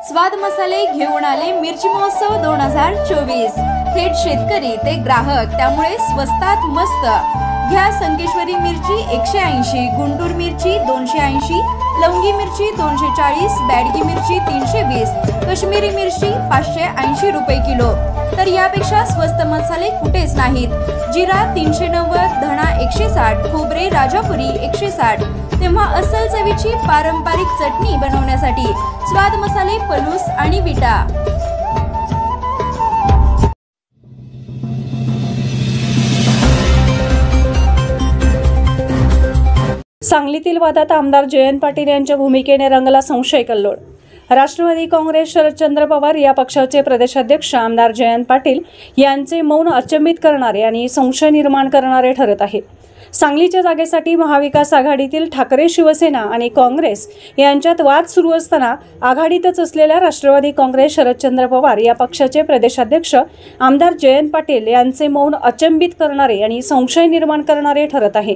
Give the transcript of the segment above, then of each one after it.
स्वाद मसाले घेऊन आले मिरची महोत्सव 2024। थेट शेतकरी ते ग्राहक, त्यामुळे स्वस्तात मस्त। घ्या संकेश्वरी मिरची 180, गुंटूर मिरची 280, लवंगी मिरची 240, बॅडगी मिरची 320, काश्मीरी मिरची 580 रुपये किलो। तर यापेक्षा स्वस्त मसाले कुठेच नाहीत। जिरा 390, धणा 160, खोबरे राजापुरी 160। तेव्हा अस्सल चवीची पारंपरिक चटणी बनवण्यासाठी स्वाद मसाले पलूस आणि विटा। सांगलीतील वादात आमदार जयंत पाटील यांच्या भूमिकेने रंगला संशय कल्लोळ। राष्ट्रवादी काँग्रेस शरदचंद्र पवार या पक्षाचे प्रदेशाध्यक्ष आमदार जयंत पाटील यांचे मौन अचंबित करणारे आणि संशय निर्माण करणारे ठरत आहे। सांगलीच्या जागेसाठी महाविकास आघाडीतील ठाकरे शिवसेना आणि काँग्रेस यांच्यात वाद सुरू असताना आघाडीतच असलेल्या राष्ट्रवादी काँग्रेस शरदचंद्र पवार या पक्षाचे प्रदेशाध्यक्ष आमदार जयंत पाटील यांचे मौन अचंबित करणारे आणि संशय निर्माण करणारे ठरत आहे।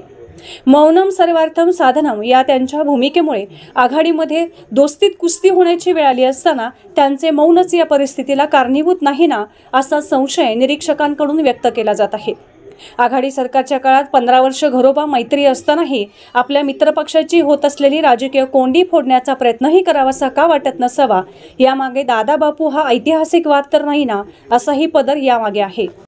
मौनम सर्वार्थम साधनम या त्यांच्या भूमिकेमुळे आघाडीमध्ये दोस्तीत कुस्ती होण्याची वेळ आली असताना त्यांचे मौनच या परिस्थितीला कारणीभूत नाही ना, असा संशय निरीक्षकांकडून व्यक्त केला जात आहे। आघाडी सरकारच्या काळात 15 वर्ष घरोबा मैत्री असतानाही आपल्या मित्रपक्षाची होत असलेली राजकीय कोंडी फोडण्याचा प्रयत्नही करावासा का वाटत नसावा, यामागे दादा बापू हा ऐतिहासिक वाद तर नाही ना, असाही पदर यामागे आहे।